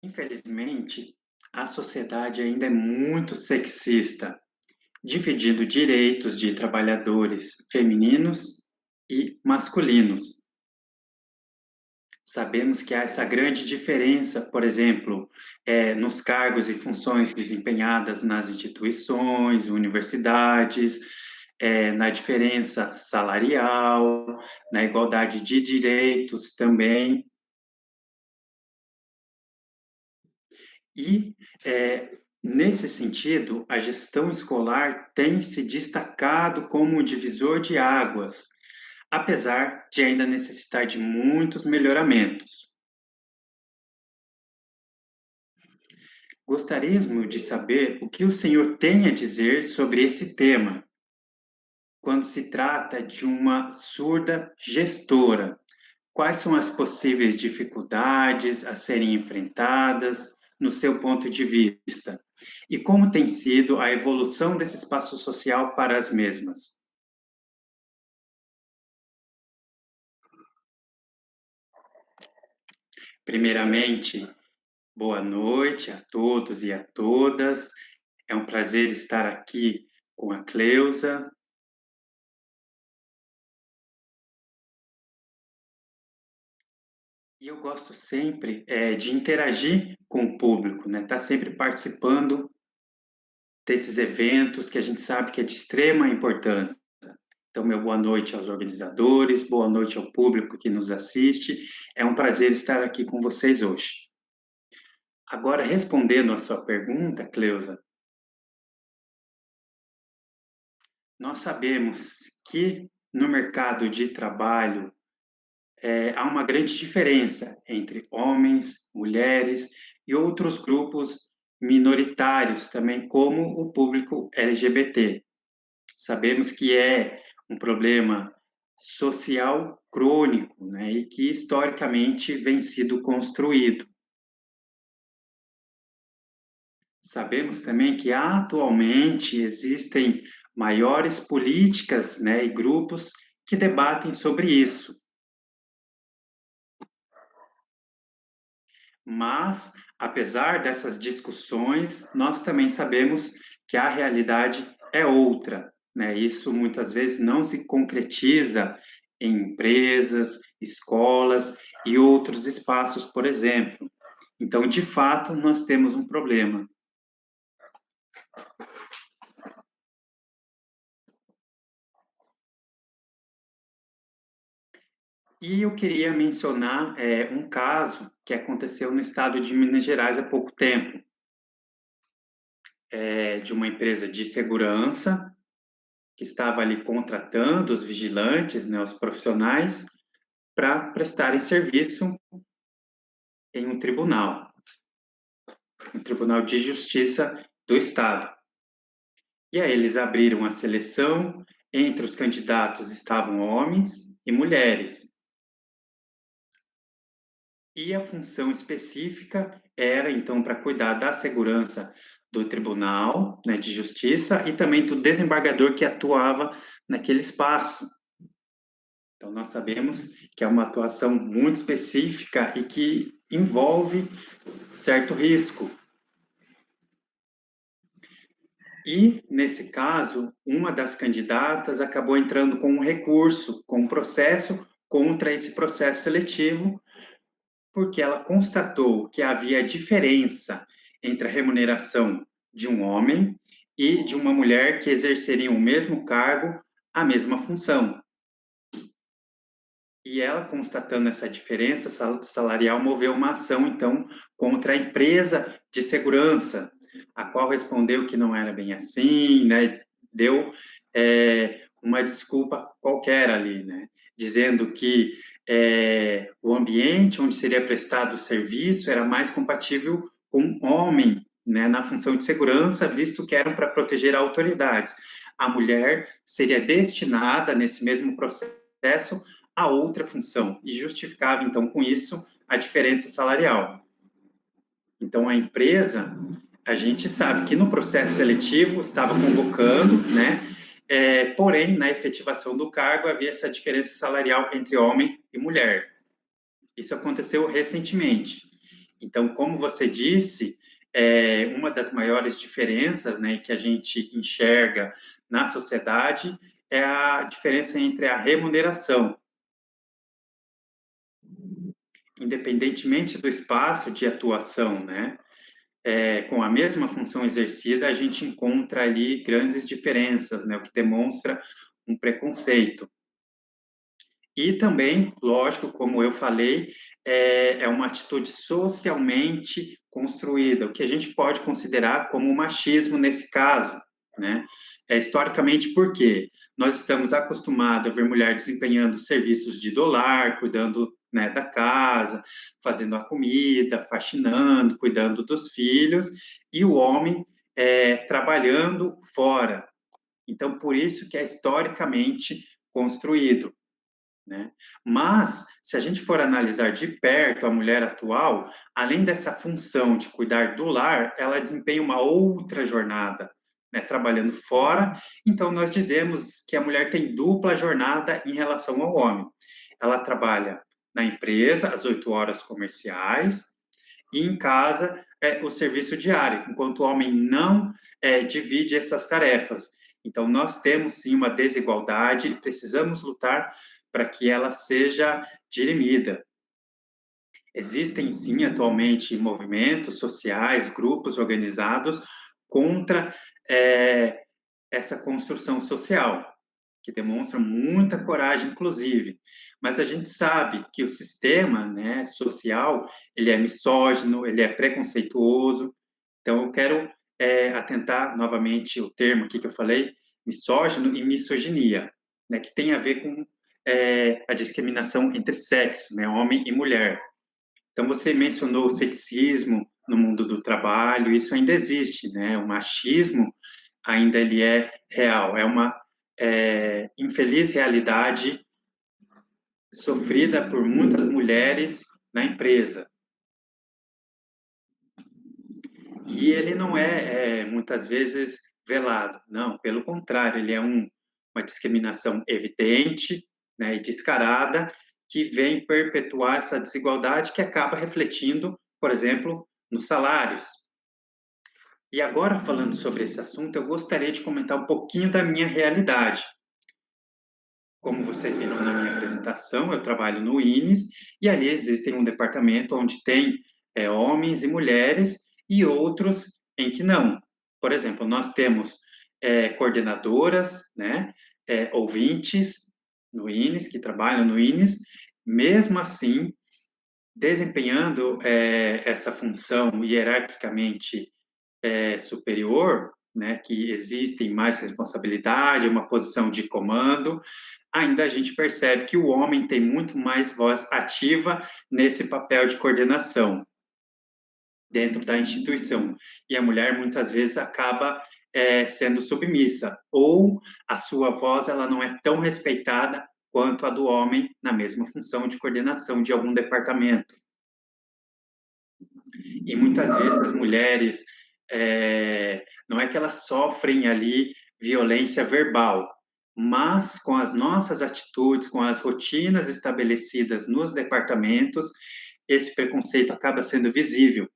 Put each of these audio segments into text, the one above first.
Infelizmente, a sociedade ainda é muito sexista, dividindo direitos de trabalhadores femininos e masculinos. Sabemos que há essa grande diferença, por exemplo, nos cargos e funções desempenhadas nas instituições, universidades, na diferença salarial, na igualdade de direitos também. E, nesse sentido, a gestão escolar tem se destacado como um divisor de águas, apesar de ainda necessitar de muitos melhoramentos. Gostaríamos de saber o que o senhor tem a dizer sobre esse tema, quando se trata de uma surda gestora. Quais são as possíveis dificuldades a serem enfrentadas no seu ponto de vista? E como tem sido a evolução desse espaço social para as mesmas? Primeiramente, boa noite a todos e a todas. É um prazer estar aqui com a Cleusa. E eu gosto sempre de interagir com o público, né? Estar sempre participando desses eventos que a gente sabe que é de extrema importância. Então, meu boa noite aos organizadores, boa noite ao público que nos assiste. É um prazer estar aqui com vocês hoje. Agora, respondendo à sua pergunta, Cleusa, nós sabemos que no mercado de trabalho há uma grande diferença entre homens, mulheres e outros grupos minoritários também, como o público LGBT. Sabemos que é um problema social crônico, né, e que historicamente vem sido construído. Sabemos também que atualmente existem maiores políticas, né, e grupos que debatem sobre isso. Mas, apesar dessas discussões, nós também sabemos que a realidade é outra, né? Isso muitas vezes não se concretiza em empresas, escolas e outros espaços, por exemplo. Então, de fato, nós temos um problema. E eu queria mencionar um caso que aconteceu no estado de Minas Gerais há pouco tempo, de uma empresa de segurança que estava ali contratando os vigilantes, né, os profissionais, para prestarem serviço em um tribunal de justiça do Estado. E aí eles abriram a seleção, entre os candidatos estavam homens e mulheres. E a função específica era, então, para cuidar da segurança do tribunal, né, de justiça e também do desembargador que atuava naquele espaço. Então, nós sabemos que é uma atuação muito específica e que envolve certo risco. E, nesse caso, uma das candidatas acabou entrando com um recurso, com um processo contra esse processo seletivo, porque ela constatou que havia diferença entre a remuneração de um homem e de uma mulher que exerceriam o mesmo cargo, a mesma função. E ela, constatando essa diferença salarial, moveu uma ação, então, contra a empresa de segurança, a qual respondeu que não era bem assim, né? Deu uma desculpa qualquer ali, né? Dizendo que o ambiente onde seria prestado o serviço era mais compatível com um homem, né, na função de segurança, visto que eram para proteger autoridades. A mulher seria destinada, nesse mesmo processo, a outra função e justificava, então, com isso, a diferença salarial. Então, a empresa, a gente sabe que no processo seletivo estava convocando, né? Porém, na efetivação do cargo, havia essa diferença salarial entre homem e mulher. Isso aconteceu recentemente. Então, como você disse, uma das maiores diferenças, né, que a gente enxerga na sociedade é a diferença entre a remuneração. Independentemente do espaço de atuação, né, com a mesma função exercida, a gente encontra ali grandes diferenças, né, o que demonstra um preconceito. E também, lógico, como eu falei, é uma atitude socialmente construída, o que a gente pode considerar como machismo nesse caso, né? Historicamente, por quê? Nós estamos acostumados a ver mulher desempenhando serviços de dolar, cuidando, né, da casa, fazendo a comida, faxinando, cuidando dos filhos, e o homem trabalhando fora. Então, por isso que é historicamente construído, né? Mas, se a gente for analisar de perto a mulher atual, além dessa função de cuidar do lar, ela desempenha uma outra jornada, né? Trabalhando fora. Então, nós dizemos que a mulher tem dupla jornada em relação ao homem. Ela trabalha na empresa, às 8 horas comerciais, e em casa, o serviço diário, enquanto o homem não divide essas tarefas. Então, nós temos sim uma desigualdade e precisamos lutar para que ela seja dirimida. Existem sim atualmente movimentos sociais, grupos organizados contra é, essa construção social, que demonstra muita coragem, inclusive. Mas a gente sabe que o sistema, né, social, ele é misógino, ele é preconceituoso. Então, eu quero atentar novamente o termo aqui que eu falei, misógino e misoginia, né, que tem a ver com a discriminação entre sexo, né, homem e mulher. Então, você mencionou o sexismo no mundo do trabalho, isso ainda existe, né? O machismo ainda ele é real, é uma infeliz realidade sofrida por muitas mulheres na empresa. E ele não muitas vezes, velado, não, pelo contrário, ele é uma discriminação evidente, né, e descarada, que vem perpetuar essa desigualdade que acaba refletindo, por exemplo, nos salários. E agora, falando sobre esse assunto, eu gostaria de comentar um pouquinho da minha realidade. Como vocês viram na minha apresentação, eu trabalho no INES e ali existe um departamento onde tem homens e mulheres e outros em que não. Por exemplo, nós temos coordenadoras, né, ouvintes no INES, que trabalham no INES, mesmo assim, desempenhando essa função hierarquicamente superior, né, que existem mais responsabilidade, uma posição de comando, ainda a gente percebe que o homem tem muito mais voz ativa nesse papel de coordenação dentro da instituição. E a mulher muitas vezes acaba sendo submissa, ou a sua voz ela não é tão respeitada quanto a do homem na mesma função de coordenação de algum departamento. E muitas vezes as mulheres, não é que elas sofrem ali violência verbal, mas com as nossas atitudes, com as rotinas estabelecidas nos departamentos, esse preconceito acaba sendo visível.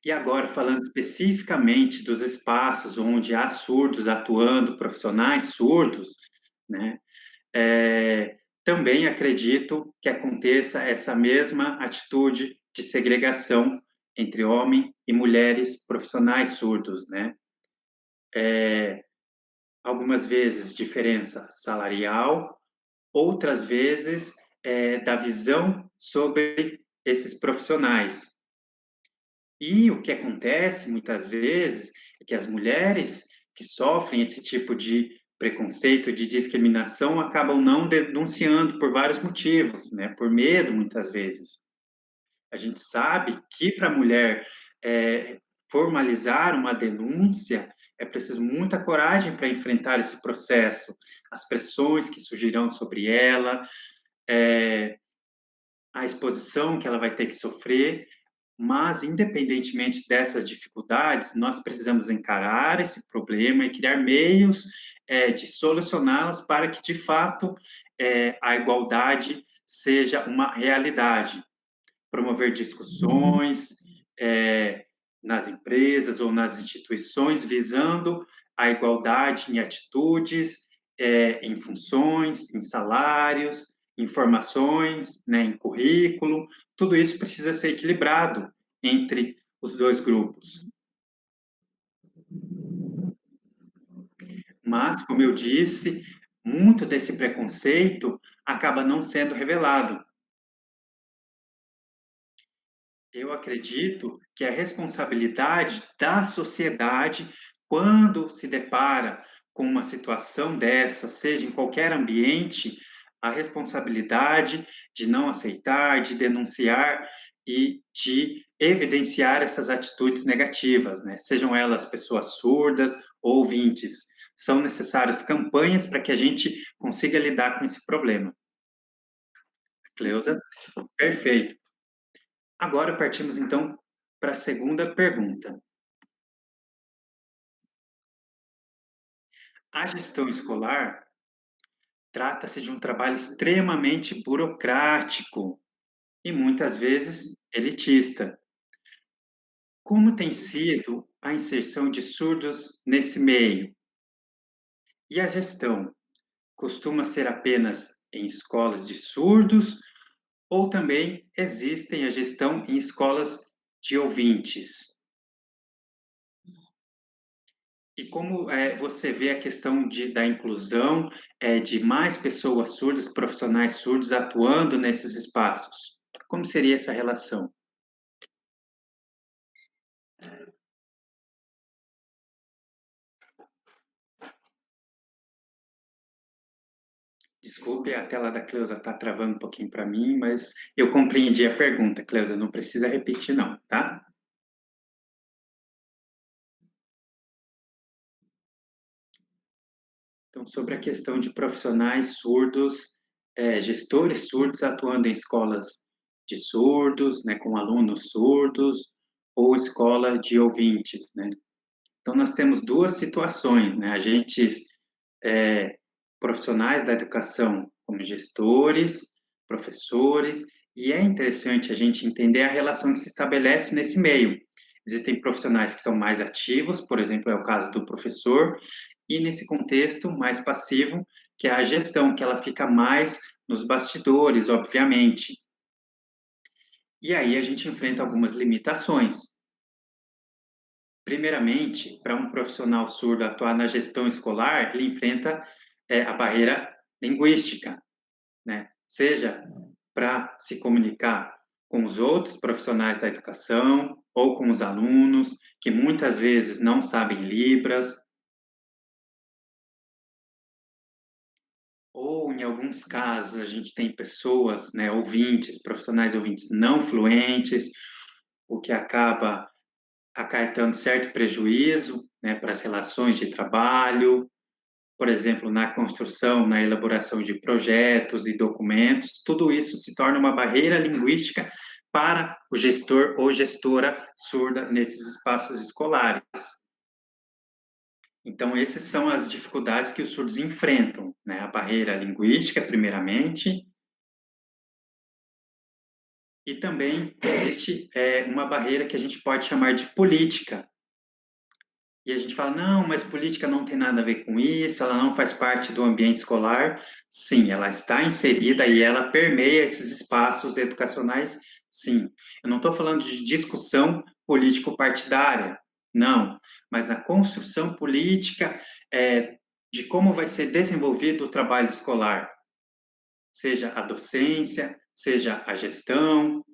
E agora, falando especificamente dos espaços onde há surdos atuando, profissionais surdos, né, também acredito que aconteça essa mesma atitude de segregação entre homem e mulheres profissionais surdos, né? Algumas vezes diferença salarial, outras vezes da visão sobre esses profissionais. E o que acontece muitas vezes é que as mulheres que sofrem esse tipo de preconceito, de discriminação, acabam não denunciando por vários motivos, né? Por medo, muitas vezes. A gente sabe que para a mulher formalizar uma denúncia é preciso muita coragem para enfrentar esse processo, as pressões que surgirão sobre ela, a exposição que ela vai ter que sofrer, mas, independentemente dessas dificuldades, nós precisamos encarar esse problema e criar meios de solucioná-las para que, de fato, a igualdade seja uma realidade. Promover discussões nas empresas ou nas instituições, visando a igualdade em atitudes, em funções, em salários, em formações, né, em currículo. Tudo isso precisa ser equilibrado entre os dois grupos. Mas, como eu disse, muito desse preconceito acaba não sendo revelado. Eu acredito que a responsabilidade da sociedade, quando se depara com uma situação dessa, seja em qualquer ambiente, a responsabilidade de não aceitar, de denunciar e de evidenciar essas atitudes negativas, né? Sejam elas pessoas surdas ou ouvintes. São necessárias campanhas para que a gente consiga lidar com esse problema. Cleusa, perfeito. Agora partimos então para a segunda pergunta. A gestão escolar trata-se de um trabalho extremamente burocrático e muitas vezes elitista. Como tem sido a inserção de surdos nesse meio? E a gestão costuma ser apenas em escolas de surdos ou também existem a gestão em escolas de ouvintes? E como você vê a questão da inclusão de mais pessoas surdas, profissionais surdos atuando nesses espaços? Como seria essa relação? Desculpe, a tela da Cleusa está travando um pouquinho para mim, mas eu compreendi a pergunta, Cleusa, não precisa repetir não, tá? Então, sobre a questão de profissionais surdos, gestores surdos atuando em escolas de surdos, né, com alunos surdos, ou escola de ouvintes, né? Então, nós temos duas situações, né? Agentes profissionais da educação, como gestores, professores, e é interessante a gente entender a relação que se estabelece nesse meio. Existem profissionais que são mais ativos, por exemplo, é o caso do professor, e nesse contexto mais passivo, que é a gestão, que ela fica mais nos bastidores, obviamente. E aí a gente enfrenta algumas limitações. Primeiramente, para um profissional surdo atuar na gestão escolar, ele enfrenta a barreira linguística, né? Seja para se comunicar com os outros profissionais da educação ou com os alunos, que muitas vezes não sabem Libras, ou em alguns casos a gente tem pessoas, né, ouvintes, profissionais ouvintes não fluentes, o que acaba acarretando certo prejuízo, né, para as relações de trabalho, por exemplo, na construção, na elaboração de projetos e documentos, tudo isso se torna uma barreira linguística para o gestor ou gestora surda nesses espaços escolares. Então, essas são as dificuldades que os surdos enfrentam, né? A barreira linguística, primeiramente, e também existe uma barreira que a gente pode chamar de política. E a gente fala, não, mas política não tem nada a ver com isso, ela não faz parte do ambiente escolar. Sim, ela está inserida e ela permeia esses espaços educacionais, sim. Eu não estou falando de discussão político-partidária, não, mas na construção política de como vai ser desenvolvido o trabalho escolar, seja a docência, seja a gestão.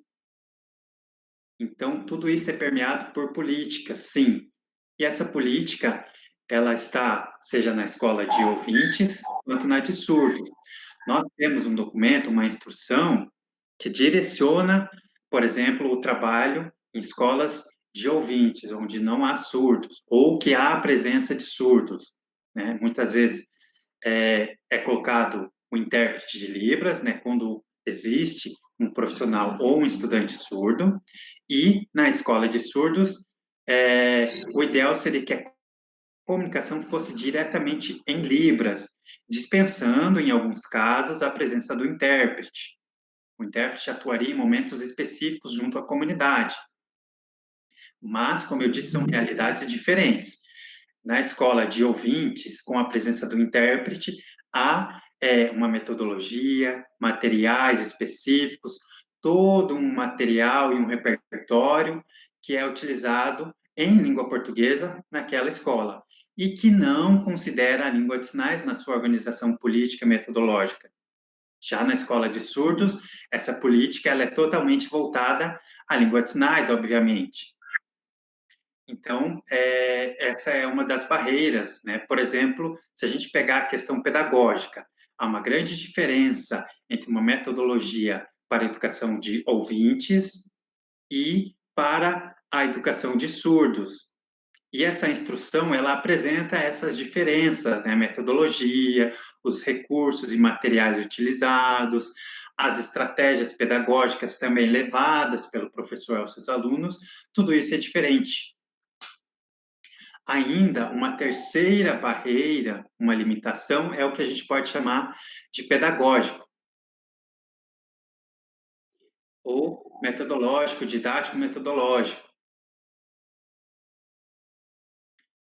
Então, tudo isso é permeado por política, sim. E essa política, ela está, seja na escola de ouvintes, quanto na de surdos. Nós temos um documento, uma instrução, que direciona, por exemplo, o trabalho em escolas de ouvintes, onde não há surdos, ou que há a presença de surdos. Né? Muitas vezes é colocado o intérprete de Libras, né, quando existe um profissional ou um estudante surdo, e na escola de surdos, o ideal seria que a comunicação fosse diretamente em Libras, dispensando, em alguns casos, a presença do intérprete. O intérprete atuaria em momentos específicos junto à comunidade. Mas, como eu disse, são realidades diferentes. Na escola de ouvintes, com a presença do intérprete, há uma metodologia, materiais específicos, todo um material e um repertório que é utilizado em língua portuguesa naquela escola e que não considera a língua de sinais na sua organização política e metodológica. Já na escola de surdos, essa política ela é totalmente voltada à língua de sinais, obviamente. Então, essa é uma das barreiras, né? Por exemplo, se a gente pegar a questão pedagógica, há uma grande diferença entre uma metodologia para a educação de ouvintes e para a educação de surdos. E essa instrução, ela apresenta essas diferenças, né? A metodologia, os recursos e materiais utilizados, as estratégias pedagógicas também levadas pelo professor aos seus alunos, tudo isso é diferente. Ainda uma terceira barreira, uma limitação, é o que a gente pode chamar de pedagógico, ou metodológico, didático metodológico.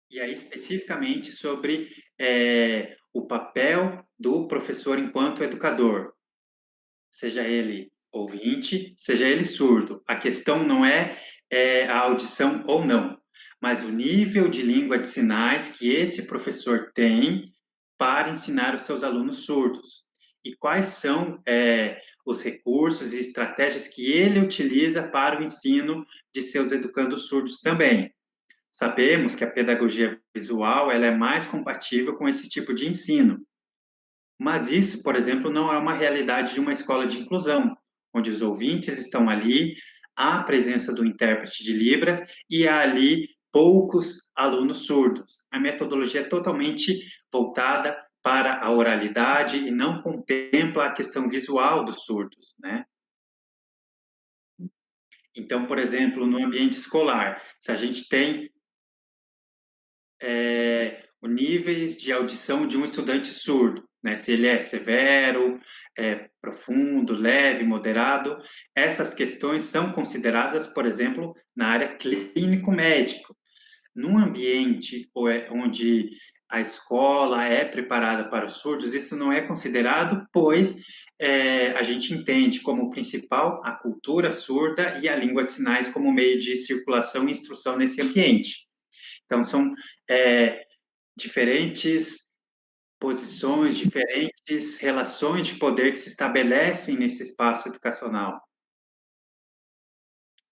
E aí, especificamente sobre o papel do professor enquanto educador, seja ele ouvinte, seja ele surdo. A questão não é a audição ou não, mas o nível de língua de sinais que esse professor tem para ensinar os seus alunos surdos. E quais são os recursos e estratégias que ele utiliza para o ensino de seus educandos surdos também. Sabemos que a pedagogia visual ela é mais compatível com esse tipo de ensino, mas isso, por exemplo, não é uma realidade de uma escola de inclusão, onde os ouvintes estão ali, há a presença do intérprete de Libras e há ali poucos alunos surdos. A metodologia é totalmente voltada para a oralidade e não contempla a questão visual dos surdos, né? Então, por exemplo, no ambiente escolar, se a gente tem níveis de audição de um estudante surdo, né? Se ele é severo, profundo, leve, moderado. Essas questões são consideradas, por exemplo, na área clínico-médico. Num ambiente onde a escola é preparada para os surdos, isso não é considerado, pois a gente entende como principal a cultura surda e a língua de sinais como meio de circulação e instrução nesse ambiente. Então, são diferentes posições, diferentes relações de poder que se estabelecem nesse espaço educacional.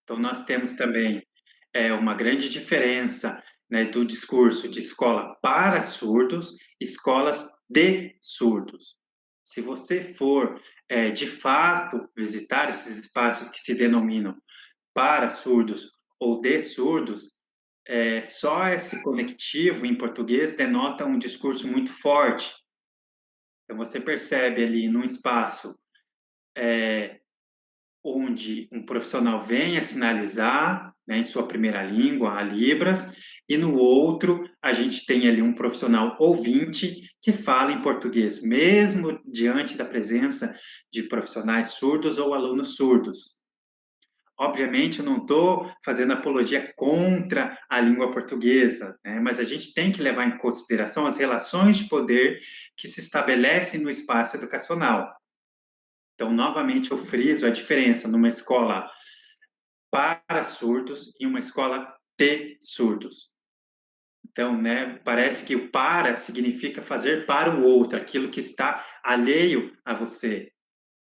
Então, nós temos também uma grande diferença, né, do discurso de escola para surdos, escolas de surdos. Se você for, de fato, visitar esses espaços que se denominam para surdos ou de surdos, só esse conectivo em português denota um discurso muito forte. Então, você percebe ali num espaço onde um profissional vem a sinalizar, né, em sua primeira língua, a Libras, e no outro a gente tem ali um profissional ouvinte que fala em português, mesmo diante da presença de profissionais surdos ou alunos surdos. Obviamente, eu não estou fazendo apologia contra a língua portuguesa, né? Mas a gente tem que levar em consideração as relações de poder que se estabelecem no espaço educacional. Então, novamente, eu friso a diferença numa escola para surdos e uma escola de surdos. Então, né, parece que o para significa fazer para o outro, aquilo que está alheio a você.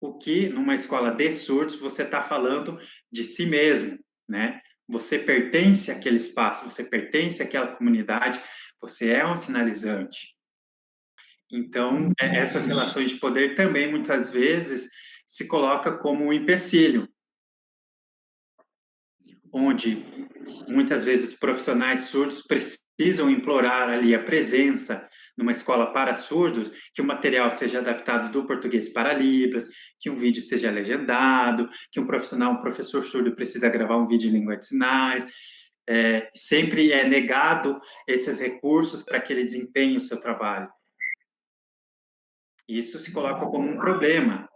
O que, numa escola de surdos, você está falando de si mesmo, né? Você pertence àquele espaço, você pertence àquela comunidade, você é um sinalizante. Então, essas relações de poder também, muitas vezes, se coloca como um empecilho, onde muitas vezes os profissionais surdos precisam implorar ali a presença numa escola para surdos, que o material seja adaptado do português para Libras, que um vídeo seja legendado, que um professor surdo precisa gravar um vídeo em língua de sinais. Sempre é negado esses recursos para que ele desempenhe o seu trabalho. Isso se coloca como um problema.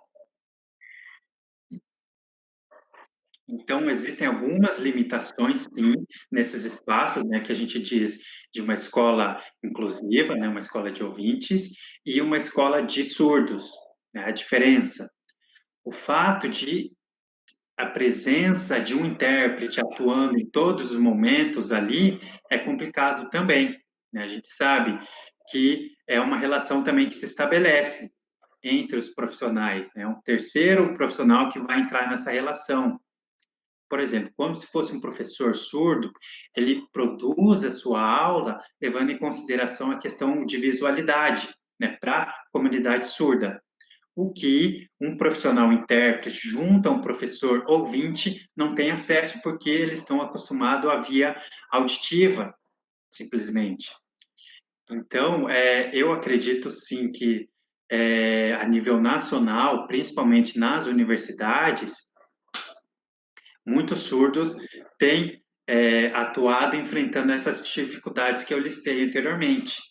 Então, existem algumas limitações, sim, nesses espaços, né, que a gente diz de uma escola inclusiva, né, uma escola de ouvintes, e uma escola de surdos, né, a diferença. O fato de a presença de um intérprete atuando em todos os momentos ali é complicado também, né? A gente sabe que é uma relação também que se estabelece entre os profissionais, né? Um terceiro profissional que vai entrar nessa relação. Por exemplo, como se fosse um professor surdo, ele produz a sua aula levando em consideração a questão de visualidade, né, para a comunidade surda. O que um profissional intérprete junto a um professor ouvinte não tem acesso porque eles estão acostumados à via auditiva, simplesmente. Então, eu acredito sim que a nível nacional, principalmente nas universidades, muitos surdos têm atuado enfrentando essas dificuldades que eu listei anteriormente.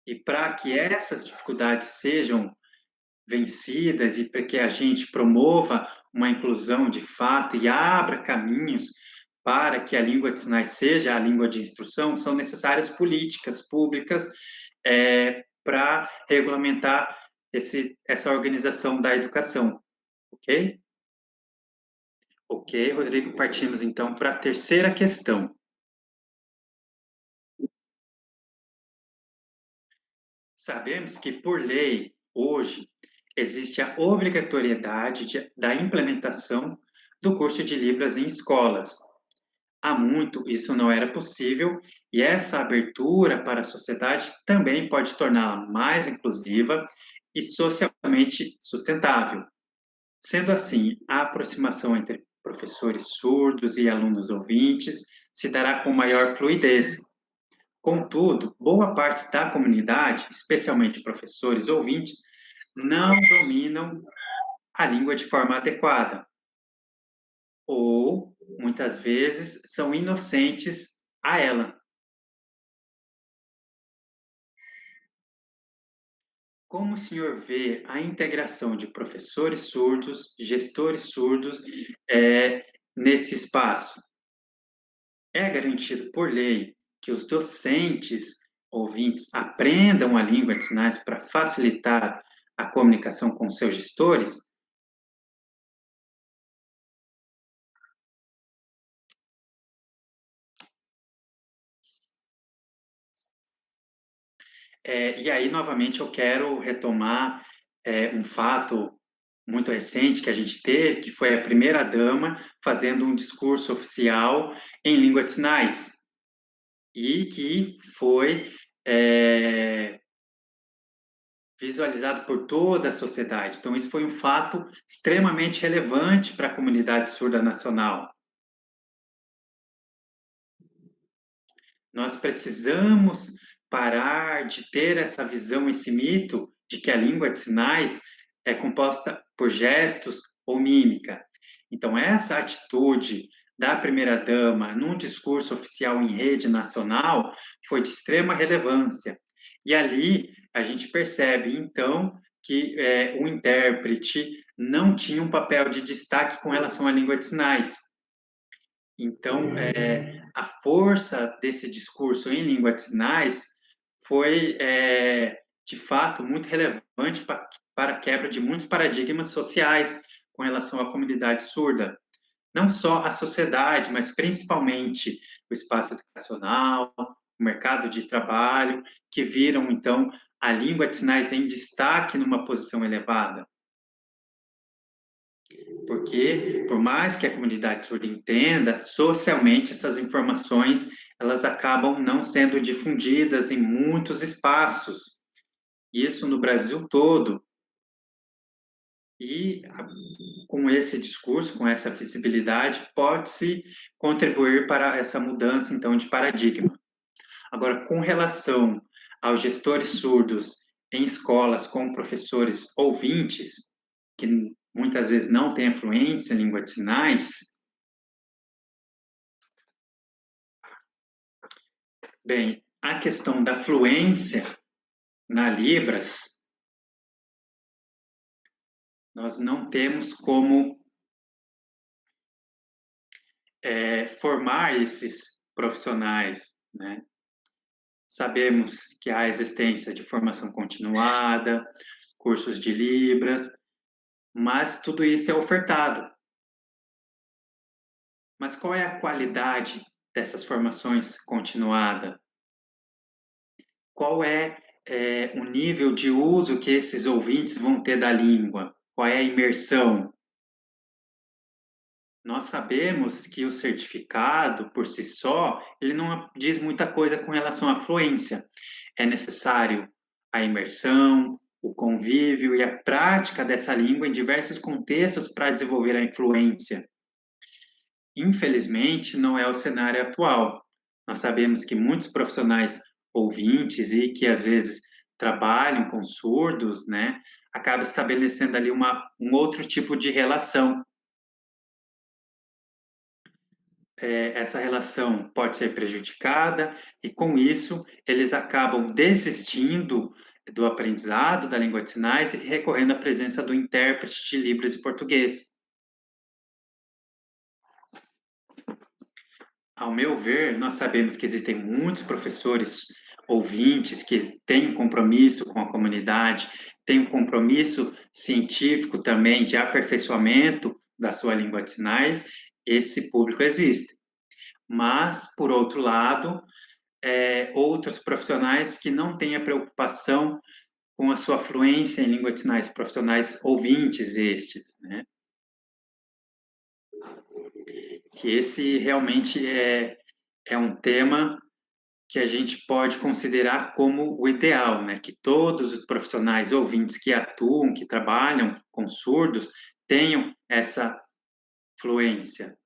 E para que essas dificuldades sejam vencidas e para que a gente promova uma inclusão de fato e abra caminhos para que a língua de sinais seja a língua de instrução, são necessárias políticas públicas para regulamentar essa organização da educação, ok? Ok, Rodrigo, partimos então para a terceira questão. Sabemos que, por lei, hoje, existe a obrigatoriedade da implementação do curso de Libras em escolas. Há muito isso não era possível e essa abertura para a sociedade também pode torná-la mais inclusiva e socialmente sustentável. Sendo assim, a aproximação entre professores surdos e alunos ouvintes se dará com maior fluidez. Contudo, boa parte da comunidade, especialmente professores ouvintes, não dominam a língua de forma adequada, ou, muitas vezes, são inocentes a ela. Como o senhor vê a integração de professores surdos, gestores surdos, nesse espaço? É garantido por lei que os docentes ouvintes aprendam a língua de sinais para facilitar a comunicação com seus gestores? E aí, novamente, eu quero retomar um fato muito recente que a gente teve, que foi a primeira-dama fazendo um discurso oficial em língua de sinais, e que foi é, visualizado por toda a sociedade. Então, isso foi um fato extremamente relevante para a comunidade surda nacional. Nós precisamos parar de ter essa visão, esse mito de que a língua de sinais é composta por gestos ou mímica. Então, essa atitude da primeira-dama num discurso oficial em rede nacional foi de extrema relevância. E ali a gente percebe, então, que o intérprete não tinha um papel de destaque com relação à língua de sinais. Então, a força desse discurso em língua de sinais foi, de fato, muito relevante para a quebra de muitos paradigmas sociais com relação à comunidade surda. Não só a sociedade, mas principalmente o espaço educacional, o mercado de trabalho, que viram, então, a língua de sinais em destaque numa posição elevada. Porque, por mais que a comunidade surda entenda, socialmente essas informações elas acabam não sendo difundidas em muitos espaços, isso no Brasil todo. E com esse discurso, com essa visibilidade, pode-se contribuir para essa mudança, então, de paradigma. Agora, com relação aos gestores surdos em escolas com professores ouvintes, que muitas vezes não têm fluência em língua de sinais, bem, a questão da fluência na Libras, nós não temos como formar esses profissionais, né? Sabemos que há a existência de formação continuada, cursos de Libras, mas tudo isso é ofertado. Mas qual é a qualidade dessas formações continuada? Qual é o nível de uso que esses ouvintes vão ter da língua? Qual é a imersão? Nós sabemos que o certificado, por si só, ele não diz muita coisa com relação à fluência. É necessário a imersão, o convívio e a prática dessa língua em diversos contextos para desenvolver a influência. Infelizmente, não é o cenário atual. Nós sabemos que muitos profissionais ouvintes e que às vezes trabalham com surdos, né, acabam estabelecendo ali um outro tipo de relação. Essa relação pode ser prejudicada e, com isso, eles acabam desistindo do aprendizado da língua de sinais e recorrendo à presença do intérprete de Libras e português. Ao meu ver, nós sabemos que existem muitos professores ouvintes que têm um compromisso com a comunidade, têm um compromisso científico também de aperfeiçoamento da sua língua de sinais. Esse público existe. Mas, por outro lado, outros profissionais que não têm a preocupação com a sua fluência em língua de sinais, profissionais ouvintes estes, né? Que esse realmente é um tema que a gente pode considerar como o ideal, né? Que todos os profissionais ouvintes que atuam, que trabalham com surdos, tenham essa fluência.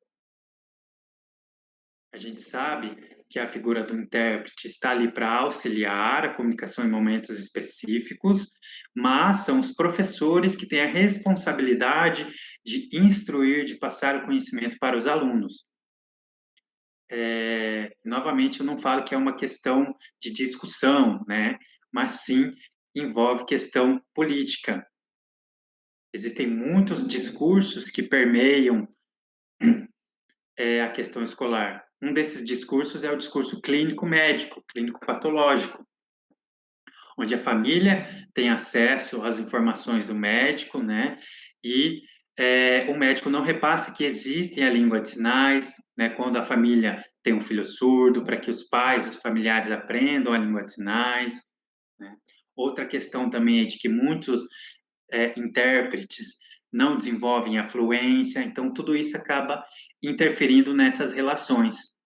A gente sabe que a figura do intérprete está ali para auxiliar a comunicação em momentos específicos, mas são os professores que têm a responsabilidade de instruir, de passar o conhecimento para os alunos. Novamente, eu não falo que é uma questão de discussão, né? Mas sim envolve questão política. Existem muitos discursos que permeiam a questão escolar. Um desses discursos é o discurso clínico-médico, clínico-patológico, onde a família tem acesso às informações do médico, né? E o médico não repassa que existem a língua de sinais, né? Quando a família tem um filho surdo, para que os pais, os familiares aprendam a língua de sinais, né? Outra questão também é de que muitos intérpretes não desenvolvem a fluência, então tudo isso acaba interferindo nessas relações.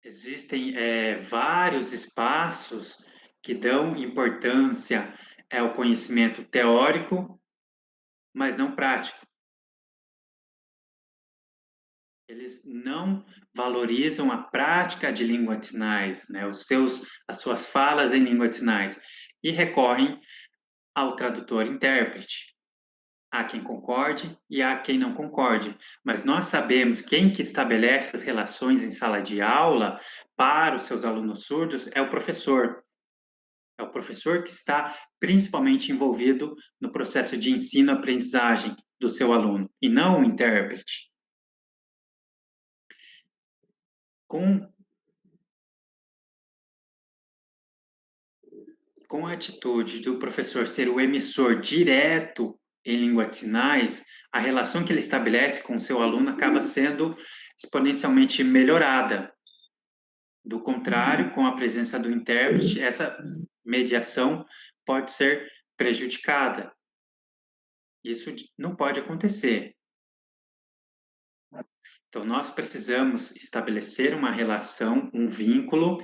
Existem vários espaços que dão importância ao conhecimento teórico, mas não prático. Eles não valorizam a prática de língua de sinais, né, as suas falas em língua de sinais, e recorrem ao tradutor-intérprete. Há quem concorde e há quem não concorde, mas nós sabemos quem que estabelece as relações em sala de aula para os seus alunos surdos é o professor. É o professor que está principalmente envolvido no processo de ensino-aprendizagem do seu aluno, e não o intérprete. Com, com a atitude de o professor ser o emissor direto em língua de sinais, a relação que ele estabelece com o seu aluno acaba sendo exponencialmente melhorada. Do contrário, com a presença do intérprete, essa mediação pode ser prejudicada. Isso não pode acontecer. Então, nós precisamos estabelecer uma relação, um vínculo,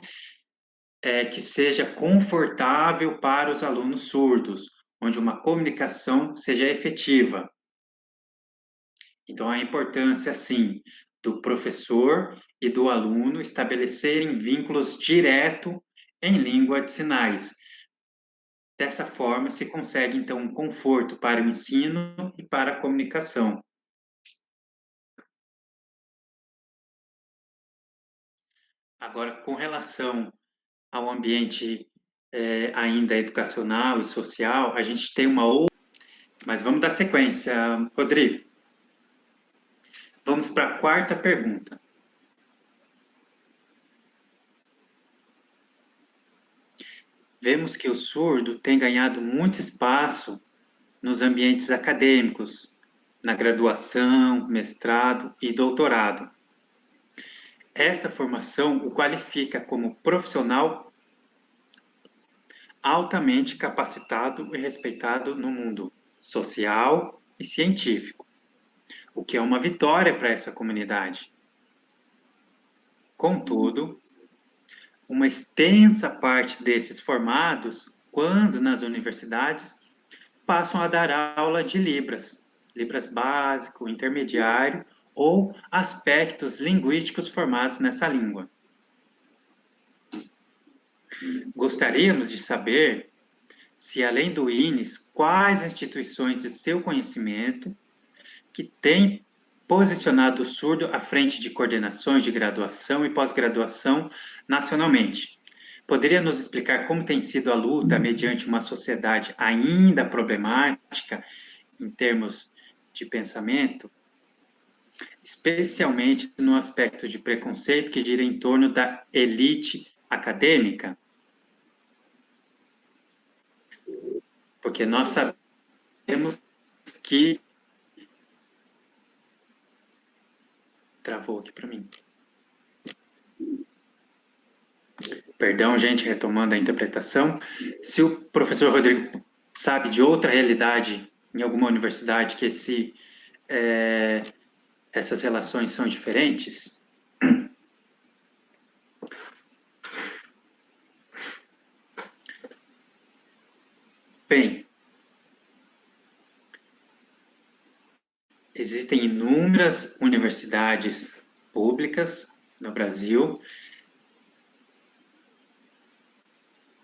que seja confortável para os alunos surdos, onde uma comunicação seja efetiva. Então, a importância, sim, do professor e do aluno estabelecerem vínculos direto em língua de sinais. Dessa forma, se consegue, então, um conforto para o ensino e para a comunicação. Agora, com relação ao ambiente ainda educacional e social, a gente tem uma outra Mas vamos dar sequência, Rodrigo. Vamos para a quarta pergunta. Vemos que o surdo tem ganhado muito espaço nos ambientes acadêmicos, na graduação, mestrado e doutorado. Esta formação o qualifica como profissional altamente capacitado e respeitado no mundo social e científico, o que é uma vitória para essa comunidade. Contudo, uma extensa parte desses formados, quando nas universidades, passam a dar aula de Libras, Libras básico, intermediário ou aspectos linguísticos formados nessa língua. Gostaríamos de saber se, além do INES, quais instituições de seu conhecimento que têm posicionado o surdo à frente de coordenações de graduação e pós-graduação nacionalmente. Poderia nos explicar como tem sido a luta mediante uma sociedade ainda problemática em termos de pensamento, especialmente no aspecto de preconceito que gira em torno da elite acadêmica? Porque nós sabemos que... Travou aqui para mim. Perdão, gente, retomando a interpretação. Se o professor Rodrigo sabe de outra realidade em alguma universidade que essas relações são diferentes? Bem, existem inúmeras universidades públicas no Brasil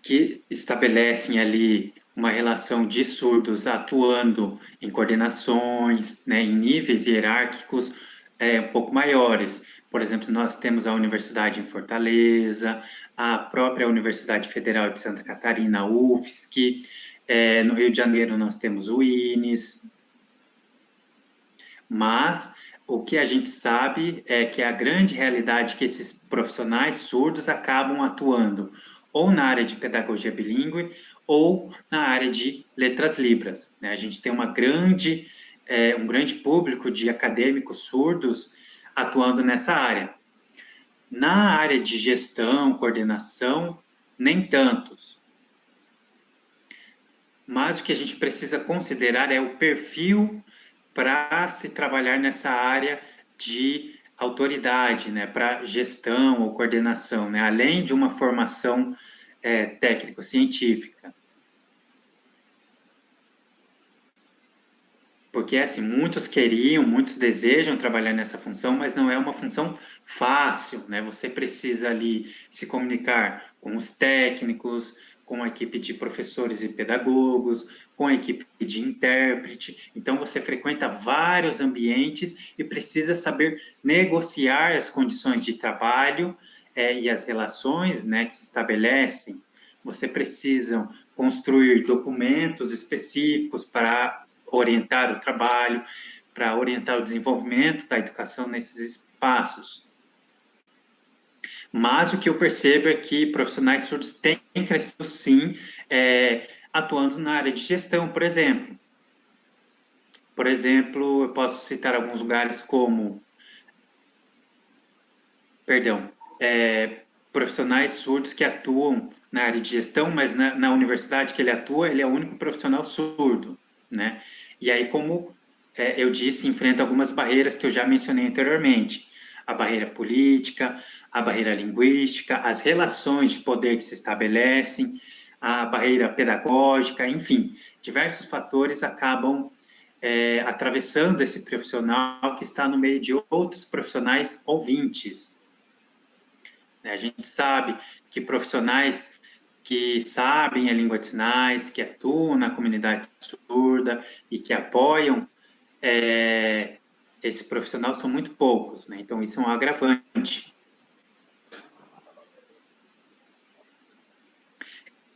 que estabelecem ali uma relação de surdos atuando em coordenações, né, em níveis hierárquicos um pouco maiores. Por exemplo, nós temos a Universidade em Fortaleza, a própria Universidade Federal de Santa Catarina, a UFSC, no Rio de Janeiro nós temos o INES, mas o que a gente sabe é que a grande realidade é que esses profissionais surdos acabam atuando ou na área de pedagogia bilíngue ou na área de letras libras, né? A gente tem um grande público de acadêmicos surdos atuando nessa área. Na área de gestão, coordenação, nem tantos. Mas o que a gente precisa considerar é o perfil para se trabalhar nessa área de autoridade, né, para gestão ou coordenação, né, além de uma formação técnico-científica. Porque, assim, muitos desejam trabalhar nessa função, mas não é uma função fácil, né? Você precisa ali se comunicar com os técnicos, com a equipe de professores e pedagogos, com a equipe de intérprete. Então, você frequenta vários ambientes e precisa saber negociar as condições de trabalho e as relações, né, que se estabelecem. Você precisa construir documentos específicos para orientar o trabalho, para orientar o desenvolvimento da educação nesses espaços. Mas o que eu percebo é que profissionais surdos têm crescido, sim, atuando na área de gestão, por exemplo. Por exemplo, eu posso citar alguns lugares como... profissionais surdos que atuam na área de gestão, mas na universidade que ele atua, ele é o único profissional surdo, né? E aí, como eu disse, enfrenta algumas barreiras que eu já mencionei anteriormente. A barreira política, a barreira linguística, as relações de poder que se estabelecem, a barreira pedagógica, enfim, diversos fatores acabam atravessando esse profissional que está no meio de outros profissionais ouvintes. A gente sabe que profissionais que sabem a língua de sinais, que atuam na comunidade surda e que apoiam esse profissional são muito poucos, né? Então, isso é um agravante.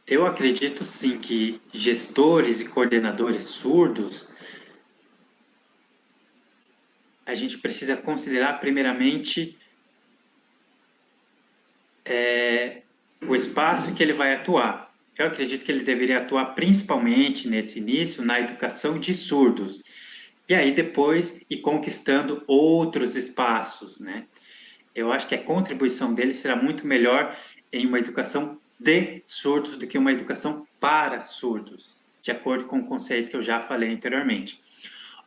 Eu acredito, sim, que gestores e coordenadores surdos a gente precisa considerar, primeiramente, o espaço que ele vai atuar. Eu acredito que ele deveria atuar principalmente, nesse início, na educação de surdos. E aí, depois, ir conquistando outros espaços, né? Eu acho que a contribuição dele será muito melhor em uma educação de surdos do que uma educação para surdos, de acordo com o conceito que eu já falei anteriormente.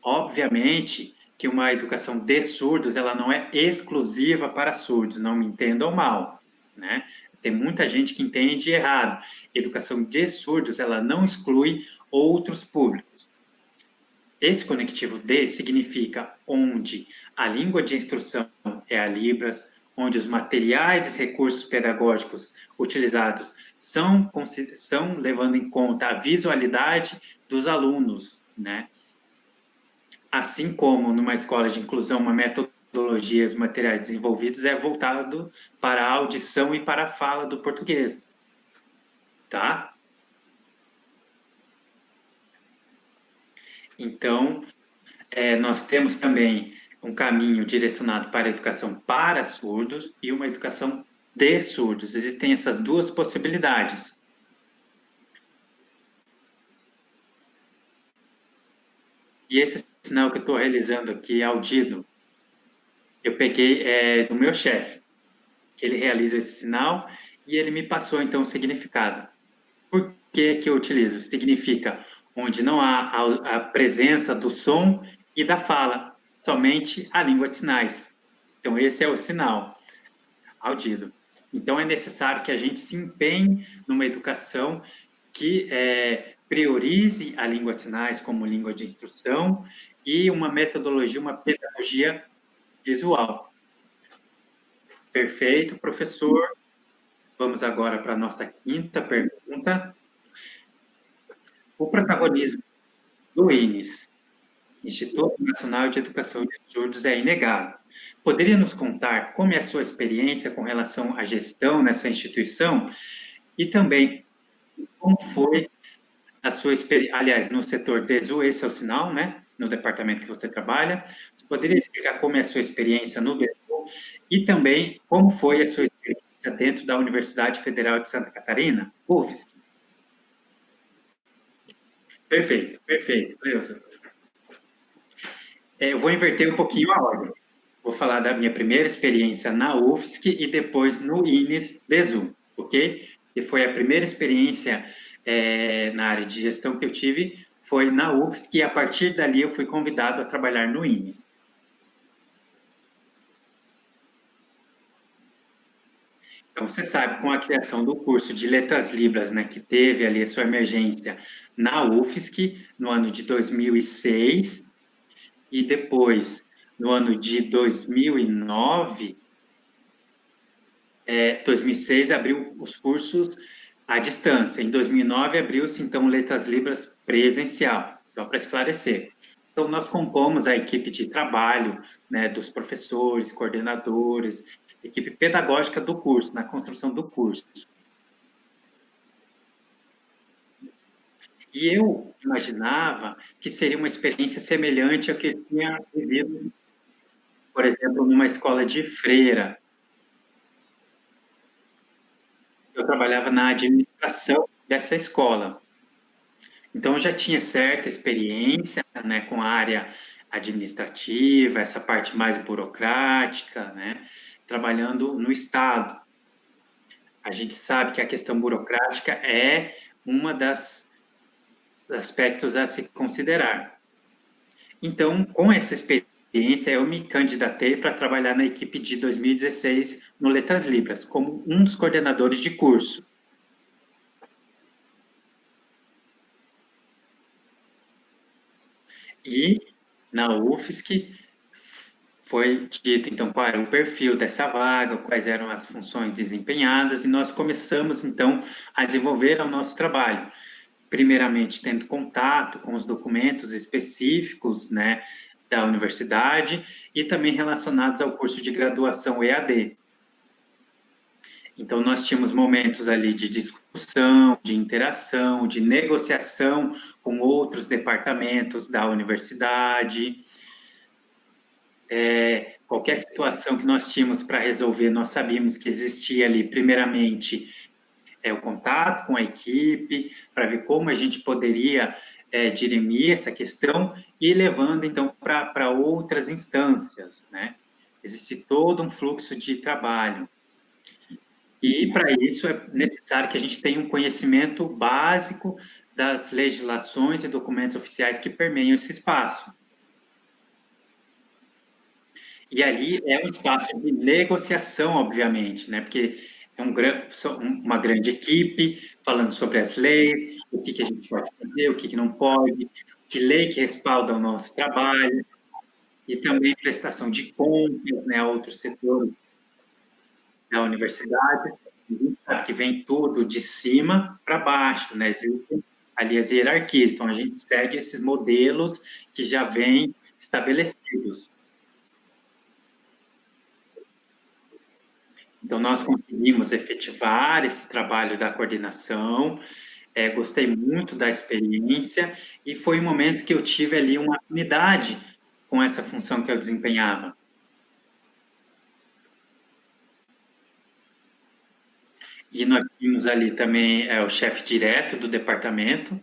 Obviamente que uma educação de surdos, ela não é exclusiva para surdos, não me entendam mal, né? Tem muita gente que entende errado. Educação de surdos, ela não exclui outros públicos. Esse conectivo D significa onde a língua de instrução é a Libras, onde os materiais e recursos pedagógicos utilizados são levando em conta a visualidade dos alunos, né? Assim como numa escola de inclusão, uma metodologia, os materiais desenvolvidos é voltado para a audição e para a fala do português, tá? Então, nós temos também um caminho direcionado para a educação para surdos e uma educação de surdos. Existem essas duas possibilidades. E esse sinal que eu estou realizando aqui, Aldido, eu peguei do meu chefe, que ele realiza esse sinal e ele me passou, então, o significado. Por que eu utilizo? Significa onde não há a presença do som e da fala, somente a língua de sinais. Então, esse é o sinal, Aldido. Então, é necessário que a gente se empenhe numa educação que priorize a língua de sinais como língua de instrução e uma metodologia, uma pedagogia visual. Perfeito, professor. Vamos agora para a nossa quinta pergunta. O protagonismo do INES, Instituto Nacional de Educação de Surdos, é inegável. Poderia nos contar como é a sua experiência com relação à gestão nessa instituição e também como foi a sua experiência, aliás, no setor DESU, esse é o sinal, né? No departamento que você trabalha. Você poderia explicar como é a sua experiência no DESU e também como foi a sua experiência dentro da Universidade Federal de Santa Catarina, UFSC? Perfeito, perfeito, Cleusa. Eu vou inverter um pouquinho a ordem. Vou falar da minha primeira experiência na UFSC e depois no INES DESU, ok? Que foi a primeira experiência na área de gestão que eu tive, foi na UFSC, e a partir dali eu fui convidado a trabalhar no INES. Então, você sabe, com a criação do curso de Letras Libras, né, que teve ali a sua emergência na UFSC, no ano de 2006, e depois, no ano de 2009, 2006 abriu os cursos à distância. Em 2009 abriu-se, então, Letras Libras presencial, só para esclarecer. Então, nós compomos a equipe de trabalho, né, dos professores, coordenadores, equipe pedagógica do curso, na construção do curso. E eu imaginava que seria uma experiência semelhante à que eu tinha vivido, por exemplo, numa escola de freira. Eu trabalhava na administração dessa escola. Então, eu já tinha certa experiência, né, com a área administrativa, essa parte mais burocrática, né, trabalhando no Estado. A gente sabe que a questão burocrática é uma das aspectos a se considerar. Então, com essa experiência, eu me candidatei para trabalhar na equipe de 2016 no Letras Libras, como um dos coordenadores de curso. E na UFSC foi dito, então, qual era o perfil dessa vaga, quais eram as funções desempenhadas, e nós começamos, então, a desenvolver o nosso trabalho. Primeiramente, tendo contato com os documentos específicos, né, da universidade, e também relacionados ao curso de graduação EAD. Então, nós tínhamos momentos ali de discussão, de interação, de negociação com outros departamentos da universidade. qualquer situação que nós tínhamos para resolver, nós sabíamos que existia ali, primeiramente, o contato com a equipe, para ver como a gente poderia dirimir essa questão e levando, então, para outras instâncias, né? Existe todo um fluxo de trabalho. E, para isso, é necessário que a gente tenha um conhecimento básico das legislações e documentos oficiais que permeiam esse espaço. E ali é um espaço de negociação, obviamente, né? Porque é uma grande equipe falando sobre as leis, o que a gente pode fazer, o que não pode, que lei que respalda o nosso trabalho, e também prestação de contas, né, a outros setores da universidade. A gente sabe que vem tudo de cima para baixo, né? Existem ali as hierarquias, então a gente segue esses modelos que já vêm estabelecidos. Então, nós conseguimos efetivar esse trabalho da coordenação, gostei muito da experiência, e foi um momento que eu tive ali uma afinidade com essa função que eu desempenhava. E nós tínhamos ali também o chefe direto do departamento,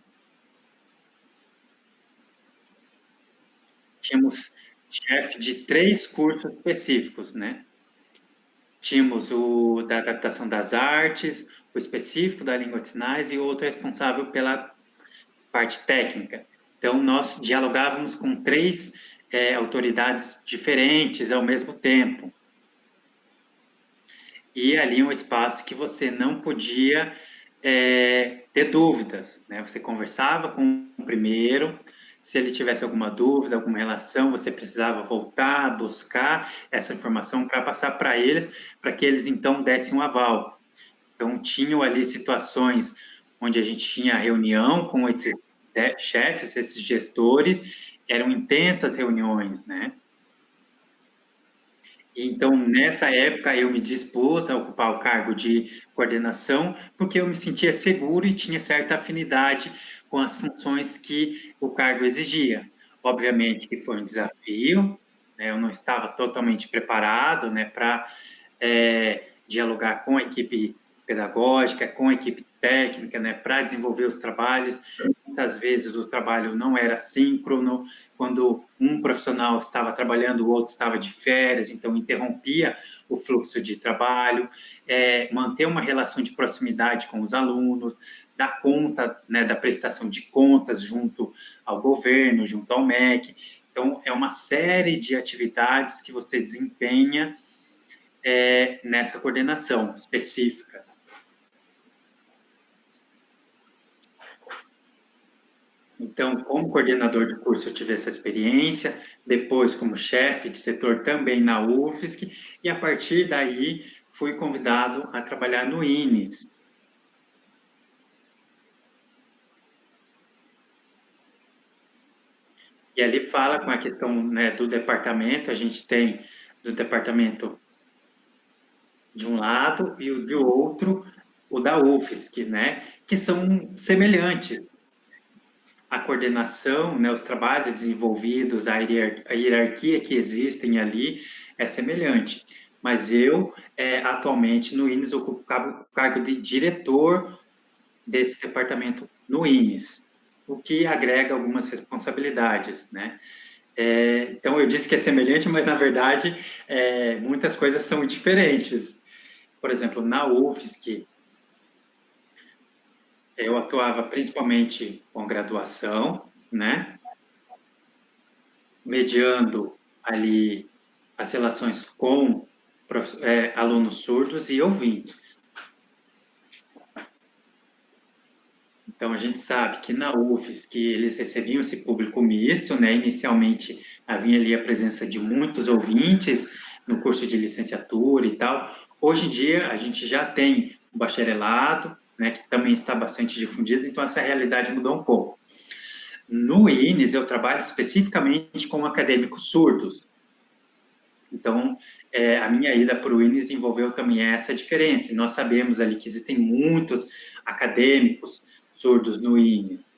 tínhamos chefe de 3 cursos específicos, né? Tínhamos o da adaptação das artes, o específico da língua de sinais e o outro responsável pela parte técnica. Então, nós dialogávamos com 3 autoridades diferentes ao mesmo tempo. E ali um espaço que você não podia ter dúvidas, né? Você conversava com o primeiro, se ele tivesse alguma dúvida, alguma relação, você precisava voltar, buscar essa informação para passar para eles, para que eles então dessem um aval. Então, tinham ali situações onde a gente tinha reunião com esses chefes, esses gestores, eram intensas reuniões, né? Então, nessa época, eu me dispus a ocupar o cargo de coordenação, porque eu me sentia seguro e tinha certa afinidade com as funções que o cargo exigia. Obviamente que foi um desafio, né? Eu não estava totalmente preparado, né, para dialogar com a equipe pedagógica, com a equipe técnica, né, para desenvolver os trabalhos. Muitas vezes o trabalho não era síncrono, quando um profissional estava trabalhando, o outro estava de férias, então interrompia o fluxo de trabalho, manter uma relação de proximidade com os alunos, dar conta, né, da prestação de contas junto ao governo, junto ao MEC. Então, é uma série de atividades que você desempenha nessa coordenação específica. Então, como coordenador de curso, eu tive essa experiência, depois como chefe de setor também na UFSC, e a partir daí fui convidado a trabalhar no INES. E ali fala com a questão, né, do departamento, a gente tem do departamento de um lado e o de outro, o da UFSC, né, que são semelhantes. A coordenação, né, os trabalhos desenvolvidos, a hierarquia que existem ali é semelhante. Mas eu, atualmente, no INES, ocupo o cargo de diretor desse departamento no INES, o que agrega algumas responsabilidades, né? Então, eu disse que é semelhante, mas, na verdade, muitas coisas são diferentes. Por exemplo, na UFSC, eu atuava principalmente com graduação, né? Mediando ali as relações com alunos surdos e ouvintes. Então, a gente sabe que na UFSC eles recebiam esse público misto, né? Inicialmente havia ali a presença de muitos ouvintes no curso de licenciatura e tal. Hoje em dia, a gente já tem o bacharelado, né, que também está bastante difundido, então essa realidade mudou um pouco. No INES, eu trabalho especificamente com acadêmicos surdos. Então, a minha ida para o INES envolveu também essa diferença. E nós sabemos ali que existem muitos acadêmicos surdos no INES.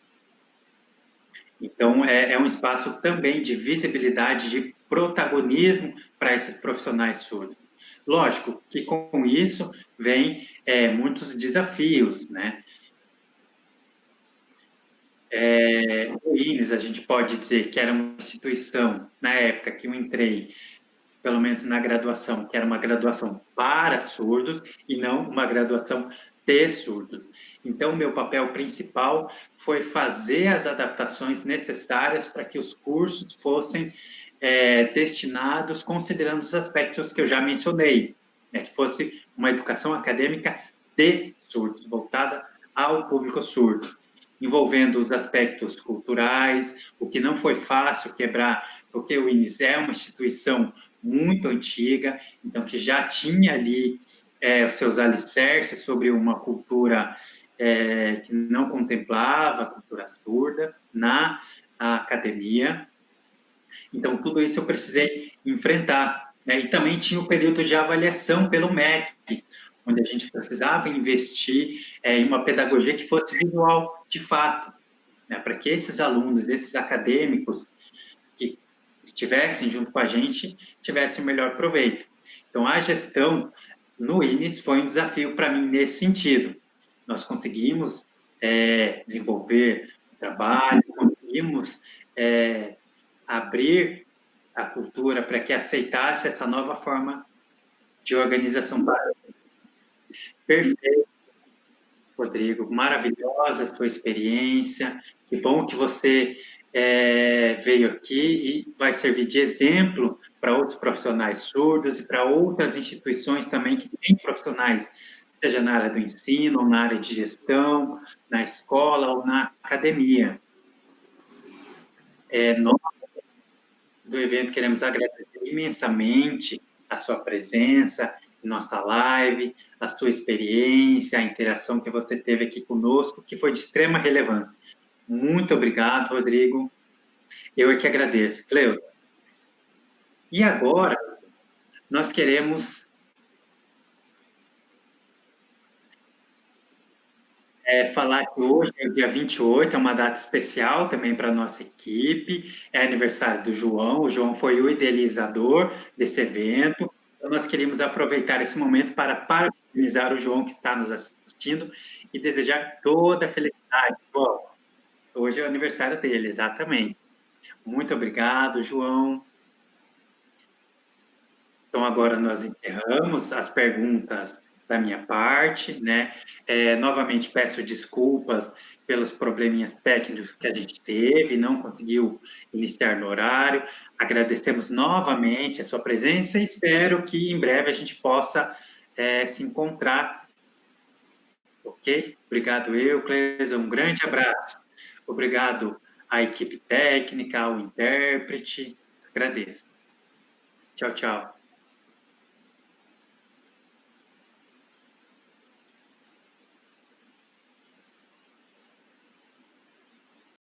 Então, é um espaço também de visibilidade, de protagonismo para esses profissionais surdos. Lógico que com isso vem muitos desafios, né? O INES, a gente pode dizer que era uma instituição, na época que eu entrei, pelo menos na graduação, que era uma graduação para surdos e não uma graduação de surdos. Então, meu papel principal foi fazer as adaptações necessárias para que os cursos fossem destinados, considerando os aspectos que eu já mencionei, né, que fosse uma educação acadêmica de surdos, voltada ao público surdo, envolvendo os aspectos culturais, o que não foi fácil quebrar, porque o INES é uma instituição muito antiga, então que já tinha ali os seus alicerces sobre uma cultura que não contemplava a cultura surda na academia. Então, tudo isso eu precisei enfrentar, né? E também tinha o período de avaliação pelo MEC, onde a gente precisava investir em uma pedagogia que fosse visual, de fato, né? Para que esses alunos, esses acadêmicos que estivessem junto com a gente, tivessem o melhor proveito. Então, a gestão no INES foi um desafio para mim nesse sentido. Nós conseguimos desenvolver o trabalho, conseguimos abrir a cultura para que aceitasse essa nova forma de organização. Perfeito, Rodrigo. Maravilhosa a sua experiência. Que bom que você veio aqui e vai servir de exemplo para outros profissionais surdos e para outras instituições também que têm profissionais, seja na área do ensino, ou na área de gestão, na escola ou na academia. Nós do evento queremos agradecer imensamente a sua presença em nossa live, a sua experiência, a interação que você teve aqui conosco, que foi de extrema relevância. Muito obrigado, Rodrigo. Eu é que agradeço. Cleusa. E agora, nós queremos falar que hoje é o dia 28, é uma data especial também para a nossa equipe, é aniversário do João, o João foi o idealizador desse evento, então nós queríamos aproveitar esse momento para parabenizar o João que está nos assistindo e desejar toda a felicidade. Bom, hoje é o aniversário dele, exatamente. Muito obrigado, João. Então, agora nós encerramos as perguntas da minha parte, né? Novamente peço desculpas pelos probleminhas técnicos que a gente teve, não conseguiu iniciar no horário. Agradecemos novamente a sua presença e espero que em breve a gente possa se encontrar, ok? Obrigado eu, Cleusa, um grande abraço. Obrigado à equipe técnica, ao intérprete, agradeço. Tchau, tchau.